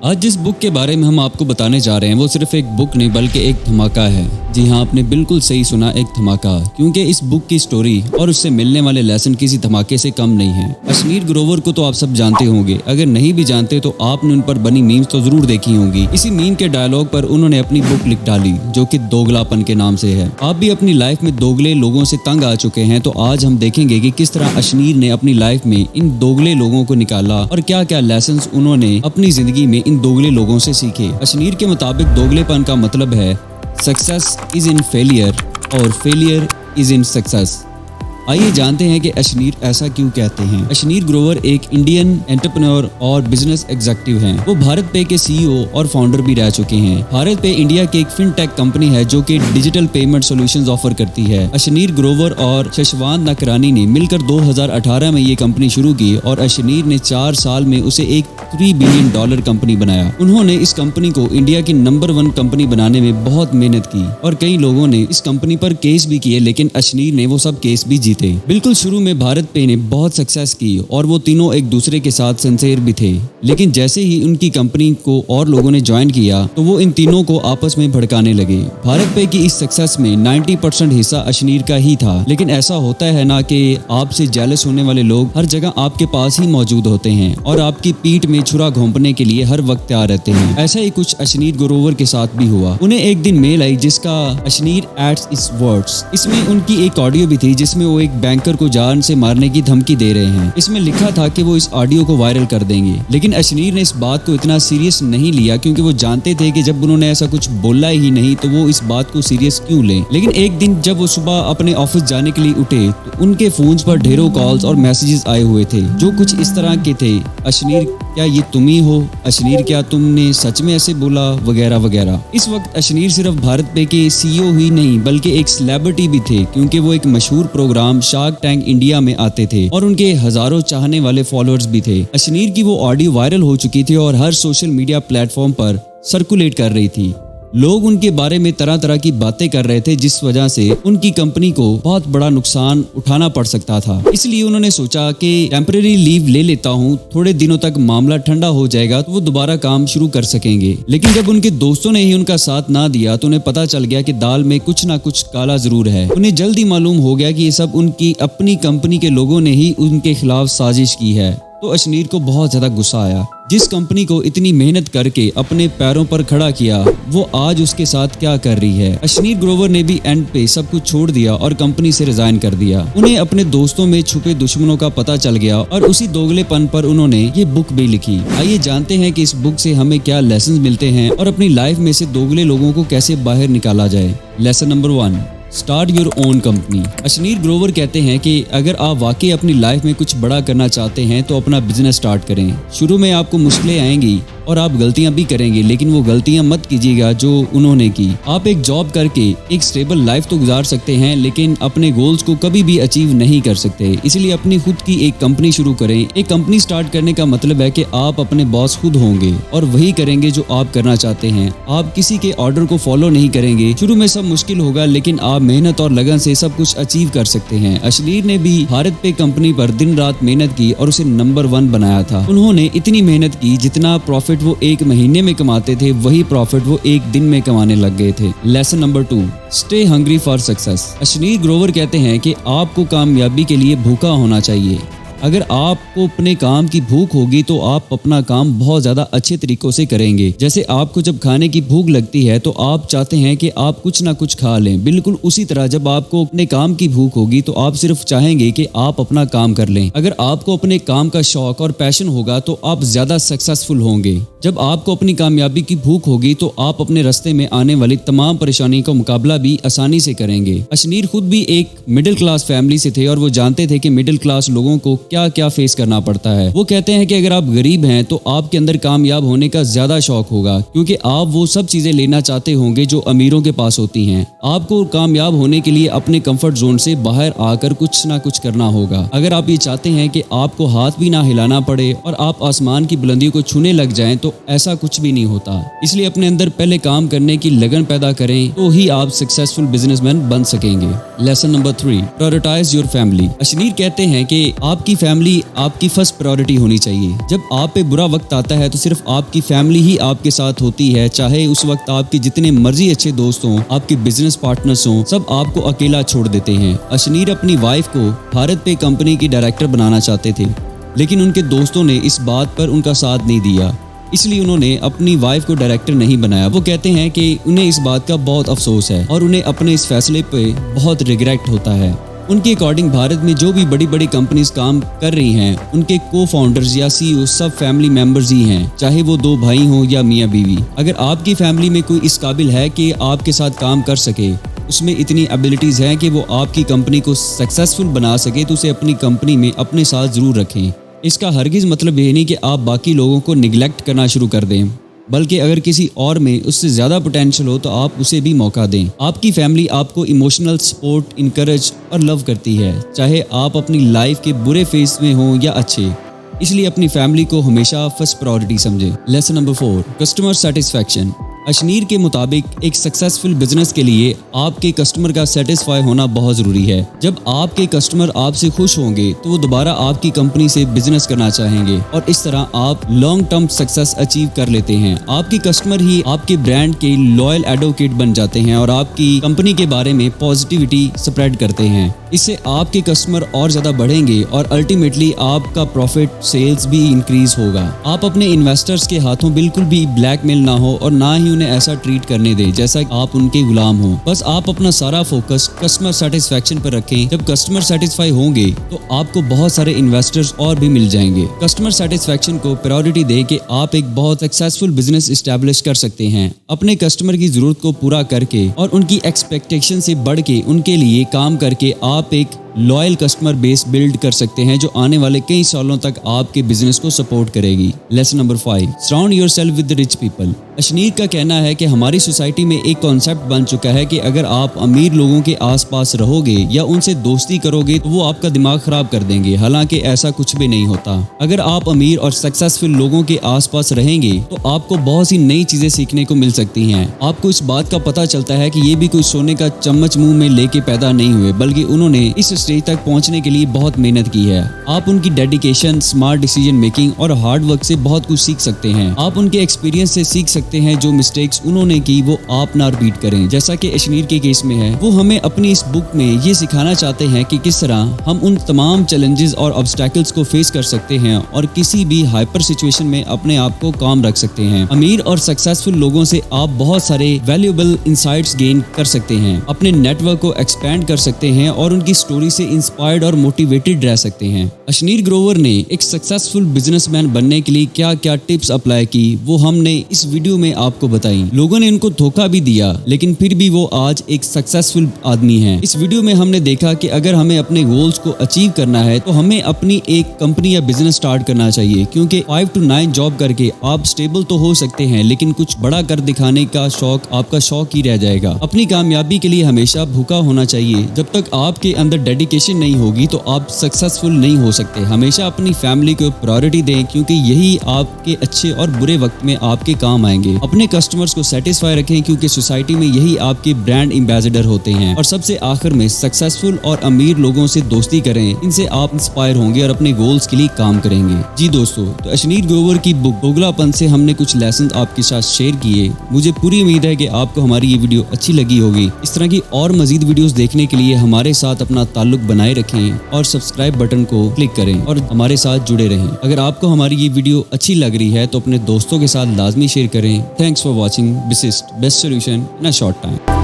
आज जिस बुक के बारे में हम आपको बताने जा रहे हैं वो सिर्फ एक बुक नहीं बल्कि एक धमाका है। जी हाँ, आपने बिल्कुल सही सुना, एक धमाका। क्योंकि इस बुक की स्टोरी और उससे मिलने वाले लेसन किसी धमाके से कम नहीं है। अशनीर ग्रोवर को तो आप सब जानते होंगे, अगर नहीं भी जानते तो आपने उन पर बनी मीम्स तो जरूर देखी होंगी। इसी मीम के डायलॉग पर उन्होंने अपनी बुक लिख डाली जो कि दोगलापन के नाम से है। आप भी अपनी लाइफ में दोगले लोगों से तंग आ चुके हैं, तो आज हम देखेंगे कि किस तरह अशनीर ने अपनी लाइफ में इन दोगले लोगों को निकाला और क्या क्या लेसन उन्होंने अपनी जिंदगी में इन दोगले लोगों से सीखे। अशनीर के मुताबिक दोगलेपन का मतलब है सक्सेस इज इन फेलियर और फेलियर इज इन सक्सेस। आइए जानते हैं कि अशनीर ऐसा क्यों कहते हैं। अशनीर ग्रोवर एक इंडियन एंटरप्रेन्योर और बिजनेस एग्जीक्यूटिव हैं। वो भारत पे के सीईओ और फाउंडर भी रह चुके हैं। भारत पे इंडिया की एक फिनटेक कंपनी है जो कि डिजिटल पेमेंट सॉल्यूशंस ऑफर करती है। अशनीर ग्रोवर और शशवांत नकरानी ने मिलकर 2018 में ये कंपनी शुरू की और अशनीर ने 4 साल में उसे एक $3 बिलियन कंपनी बनाया। उन्होंने इस कंपनी को इंडिया की नंबर 1 कंपनी बनाने में बहुत मेहनत की और कई लोगों ने इस कंपनी पर केस भी किए, लेकिन अशनीर ने वो सब केस भी जीते। बिल्कुल शुरू में भारत पे ने बहुत सक्सेस की और वो तीनों एक दूसरे के साथ सिंसेयर भी थे, लेकिन जैसे ही उनकी कंपनी को और लोगों ने ज्वाइन किया तो वो इन तीनों को आपस में भड़काने लगे। भारत पे की इस सक्सेस में 90% हिस्सा अशनीर का ही था, लेकिन ऐसा होता है ना कि आपसे जेलस होने वाले लोग हर जगह आपके पास ही मौजूद होते हैं और आपकी पीठ में छुरा घोंपने के लिए हर वक्त तैयार रहते हैं। ऐसा ही कुछ अशनीर ग्रोवर के साथ भी हुआ। उन्हें एक दिन मेल आई जिसका अशनीर एड्स इस वर्ड्स, इसमें उनकी एक ऑडियो भी थी जिसमें वो एक बैंकर को जान से मारने की धमकी दे रहे हैं। इसमें लिखा था कि वो इस ऑडियो को वायरल कर देंगे, लेकिन अशनीर ने इस बात को इतना सीरियस नहीं लिया क्योंकि वो जानते थे कि जब उन्होंने ऐसा कुछ बोला ही नहीं तो वो इस बात को सीरियस क्यों लें। लेकिन एक दिन जब वो सुबह अपने ऑफिस जाने के लिए उठे तो उनके फोन्स पर ढेरों कॉल्स और मैसेजेस आए हुए थे जो कुछ इस तरह के थे: अशनीर क्या ये तुम ही हो? अशनीर क्या तुमने सच में ऐसे बोला? वगैरह वगैरह। इस वक्त अशनीर सिर्फ भारत पे के सीईओ ही नहीं बल्कि एक सेलिब्रिटी भी थे क्योंकि वो एक मशहूर प्रोग्राम शार्क टैंक इंडिया में आते थे और उनके हजारों चाहने वाले फॉलोअर्स भी थे। अशनीर की वो ऑडियो वायरल हो चुकी थी और हर सोशल मीडिया प्लेटफॉर्म पर सर्कुलेट कर रही थी। लोग उनके बारे में तरह तरह की बातें कर रहे थे जिस वजह से उनकी कंपनी को बहुत बड़ा नुकसान उठाना पड़ सकता था। इसलिए उन्होंने सोचा कि टेम्परेरी लीव ले लेता हूँ, थोड़े दिनों तक मामला ठंडा हो जाएगा तो वो दोबारा काम शुरू कर सकेंगे। लेकिन जब उनके दोस्तों ने ही उनका साथ ना दिया तो उन्हें पता चल गया कि दाल में कुछ ना कुछ काला जरूर है। उन्हें जल्दी मालूम हो गया कि ये सब उनकी अपनी कंपनी के लोगों ने ही उनके खिलाफ साजिश की है। तो अशनीर को बहुत ज्यादा गुस्सा आया। जिस कंपनी को इतनी मेहनत करके अपने पैरों पर खड़ा किया वो आज उसके साथ क्या कर रही है। अशनीर ग्रोवर ने भी एंड पे सब कुछ छोड़ दिया और कंपनी से रिजाइन कर दिया। उन्हें अपने दोस्तों में छुपे दुश्मनों का पता चल गया और उसी दोगलेपन पर उन्होंने ये बुक भी लिखी। आइए जानते हैं कि इस बुक से हमें क्या लेसन मिलते हैं और अपनी लाइफ में से दोगले लोगों को कैसे बाहर निकाला जाए। Lesson number 1, start your own company. Ashneer Grover कहते हैं कि अगर आप वाकई अपनी लाइफ में कुछ बड़ा करना चाहते हैं तो अपना बिजनेस स्टार्ट करें। शुरू में आपको मुश्किलें आएंगी और आप गलतियां भी करेंगे, लेकिन वो गलतियां मत कीजिएगा जो उन्होंने की। आप एक जॉब करके एक स्टेबल लाइफ तो गुजार सकते हैं, लेकिन अपने गोल्स को कभी भी अचीव नहीं कर सकते। इसलिए अपनी खुद की एक कंपनी शुरू करें। एक कंपनी स्टार्ट करने का मतलब है कि आप अपने बॉस खुद होंगे और वही करेंगे जो आप करना चाहते हैं। आप किसी के ऑर्डर को फॉलो नहीं करेंगे। शुरू में सब मुश्किल होगा, लेकिन आप मेहनत और लगन से सब कुछ अचीव कर सकते हैं। अशनीर ने भी भारत पे कंपनी पर दिन रात मेहनत की और उसे नंबर 1 बनाया था। उन्होंने इतनी मेहनत की जितना प्रॉफिट वो एक महीने में कमाते थे वही प्रॉफिट वो एक दिन में कमाने लग गए थे। Lesson number 2, stay hungry for success. Ashneer Grover कहते हैं कि आपको कामयाबी के लिए भूखा होना चाहिए। अगर आपको अपने काम की भूख होगी तो आप अपना काम बहुत ज्यादा अच्छे तरीकों से करेंगे। जैसे आपको जब खाने की भूख लगती है तो आप चाहते हैं कि आप कुछ ना कुछ खा लें, बिल्कुल उसी तरह जब आपको अपने काम की भूख होगी तो आप सिर्फ चाहेंगे कि आप अपना काम कर लें। अगर आपको अपने काम का शौक और पैशन होगा तो आप ज्यादा सक्सेसफुल होंगे। जब आपको अपनी कामयाबी की भूख होगी तो आप अपने रास्ते में आने वाली तमाम परेशानी का मुकाबला भी आसानी से करेंगे। अशनीर खुद भी एक मिडिल क्लास फैमिली से थे और वो जानते थे कि मिडिल क्लास लोगों को क्या क्या फेस करना पड़ता है। वो कहते हैं कि अगर आप गरीब हैं तो आपके अंदर कामयाब होने का ज्यादा शौक होगा क्योंकि आप वो सब चीजें लेना चाहते होंगे जो अमीरों के पास होती हैं। आपको कामयाब होने के लिए अपने कंफर्ट जोन से बाहर आकर कुछ ना कुछ करना होगा। अगर आप ये चाहते हैं कि आपको हाथ भी ना हिलाना पड़े और आप आसमान की बुलंदियों को छूने लग जाएं तो ऐसा कुछ भी नहीं होता। इसलिए अपने अंदर पहले काम करने की लगन पैदा करें तो ही आप सक्सेसफुल बिजनेसमैन बन सकेंगे। Lesson number 3, prioritize your family. Ashneer कहते हैं कि आपकी फैमिली आपकी फर्स्ट प्रायोरिटी होनी चाहिए। जब आप पे बुरा वक्त आता है तो सिर्फ आपकी फैमिली ही आपके साथ होती है, चाहे उस वक्त आपके जितने मर्जी अच्छे दोस्त हों, आपके बिजनेस पार्टनर्स हों, सब आपको अकेला छोड़ देते हैं। अशनीर अपनी वाइफ को भारत पे कंपनी की डायरेक्टर बनाना चाहते थे, लेकिन उनके दोस्तों ने इस बात पर उनका साथ नहीं दिया, इसलिए उन्होंने अपनी वाइफ को डायरेक्टर नहीं बनाया। वो कहते हैं कि उन्हें इस बात का बहुत अफसोस है और उन्हें अपने इस फैसले पे बहुत रिग्रेट होता है। उनके अकॉर्डिंग भारत में जो भी बड़ी बड़ी कंपनीज काम कर रही हैं, उनके को फाउंडर्स या सीईओ सब फैमिली मेंबर्स ही हैं, चाहे वो 2 भाई हों या मियाँ बीवी। अगर आपकी फैमिली में कोई इस काबिल है कि आपके साथ काम कर सके, उसमें इतनी एबिलिटीज़ हैं कि वो आपकी कंपनी को सक्सेसफुल बना सके, तो उसे अपनी कंपनी में अपने साथ ज़रूर रखें। इसका हरगिज़ मतलब ये नहीं कि आप बाकी लोगों को निगलेक्ट करना शुरू कर दें, बल्कि अगर किसी और में उससे ज़्यादा पोटेंशियल हो तो आप उसे भी मौका दें। आपकी फैमिली आपको इमोशनल सपोर्ट, इनकरेज और लव करती है, चाहे आप अपनी लाइफ के बुरे फेज में हो या अच्छे। इसलिए अपनी फैमिली को हमेशा फर्स्ट प्रायोरिटी समझें। Lesson number 4, customer satisfaction. Ashneer के मुताबिक एक सक्सेसफुल बिजनेस के लिए आपके कस्टमर का सेटिस्फाई होना बहुत ज़रूरी है। जब आपके कस्टमर आपसे खुश होंगे तो वो दोबारा आपकी कंपनी से बिजनेस करना चाहेंगे और इस तरह आप लॉन्ग टर्म सक्सेस अचीव कर लेते हैं। आपके कस्टमर ही आपके ब्रांड के लॉयल एडवोकेट बन जाते हैं और आपकी कंपनी के बारे में पॉजिटिविटी स्प्रेड करते हैं। इससे आपके कस्टमर और ज़्यादा बढ़ेंगे और अल्टीमेटली आपका प्रॉफिट, सेल्स भी इंक्रीज होगा। आप अपने इन्वेस्टर्स के हाथों बिल्कुल भी ब्लैकमेल ना हो और ना ही उन्हें ऐसा ट्रीट करने दें जैसा आप उनके गुलाम हो। बस आप अपना सारा फोकस कस्टमर सेटिस्फैक्शन पर रखें। जब कस्टमर सेटिस्फाई होंगे तो आपको बहुत सारे इन्वेस्टर्स और भी मिल जाएंगे। कस्टमर सेटिस्फैक्शन को प्रायोरिटी दे के आप एक बहुत सक्सेसफुल बिजनेस इस्टेब्लिश कर सकते हैं। अपने कस्टमर की जरूरत को पूरा करके और उनकी एक्सपेक्टेशन से बढ़ के उनके लिए काम करके आप एक लॉयल कस्टमर बेस बिल्ड कर सकते हैं, जो आने वाले कई सालों तक आपके बिजनेस को सपोर्ट करेगी। Lesson number 5, surround yourself with rich people. Ashneer का कहना है कि हमारी सोसाइटी में एक कॉन्सेप्ट बन चुका है कि अगर आप अमीर लोगों के आसपास रहोगे या उनसे दोस्ती करोगे तो वो आपका दिमाग खराब कर देंगे। हालांकि ऐसा कुछ भी नहीं होता। अगर आप अमीर और सक्सेसफुल लोगों के आसपास रहेंगे तो आपको बहुत सी नई चीजें सीखने को मिल सकती हैं। आपको इस बात का पता चलता है कि ये भी कोई सोने का चम्मच मुंह में लेके पैदा नहीं हुए, बल्कि उन्होंने इस स्टेज तक पहुंचने के लिए बहुत मेहनत की है। आप उनकी डेडिकेशन, स्मार्ट डिसीजन मेकिंग और हार्ड वर्क से बहुत कुछ सीख सकते हैं। आप उनके एक्सपीरियंस से सीख सकते हैं जो मिस्टेक्स उन्होंने की वो आप ना रिपीट करें। जैसा कि अशनीर के केस में है, वो हमें अपनी इस बुक में ये सिखाना चाहते हैं कि किस तरह हम उन तमाम चैलेंजेस और ऑब्स्टैकल्स को फेस कर सकते हैं और किसी भी हाइपर सिचुएशन में अपने आप को काम रख सकते हैं। अमीर और सक्सेसफुल लोगों से आप बहुत सारे वैल्यूएबल इंसाइट्स गेन कर सकते हैं, अपने नेटवर्क को एक्सपैंड कर सकते हैं और उनकी स्टोरी से इंस्पायर्ड और मोटिवेटेड रह सकते हैं। अशनीर ग्रोवर ने एक सक्सेसफुल बिजनेसमैन बनने के लिए क्या क्या टिप्स अप्लाई की वो हमने इस वीडियो में आपको बताई। लोगों ने उनको धोखा भी दिया, लेकिन फिर भी वो आज एक सक्सेसफुल आदमी है। इस वीडियो में हमने देखा कि अगर हमें अपने गोल्स को अचीव करना है तो हमें अपनी एक कंपनी या बिजनेस स्टार्ट करना चाहिए, क्योंकि 5 to 9 जॉब करके आप स्टेबल तो हो सकते हैं, लेकिन कुछ बड़ा कर दिखाने का शौक आपका शौक ही रह जाएगा। अपनी कामयाबी के लिए हमेशा भूखा होना चाहिए। जब तक आपके अंदर डेडिकेशन नहीं होगी तो आप सक्सेसफुल नहीं हो सकते। हमेशा अपनी फैमिली को प्रायोरिटी दें, क्योंकि यही आपके अच्छे और बुरे वक्त में आपके काम आएंगे। अपने कस्टमर्स को सेटिस्फाई रखें, क्योंकि सोसाइटी में यही आपके ब्रांड एम्बेसडर होते हैं। और सबसे आखिर में सक्सेसफुल और अमीर लोगों से दोस्ती करें, इनसे आप इंस्पायर होंगे और अपने गोल्स के लिए काम करेंगे। जी दोस्तों, तो अशनीर ग्रोवर की बुक दोगलापन से हमने कुछ लेसन आपके साथ शेयर किए। मुझे पूरी उम्मीद है कि आपको हमारी ये वीडियो अच्छी लगी होगी। इस तरह की और मजीद वीडियोस देखने के लिए हमारे साथ अपना ताल्लुक बनाए रखें और सब्सक्राइब बटन को क्लिक करें और हमारे साथ जुड़े रहें। अगर आपको हमारी ये वीडियो अच्छी लग रही है तो अपने दोस्तों के साथ लाजमी शेयर करें। Thanks for watching. Best solution in a short time.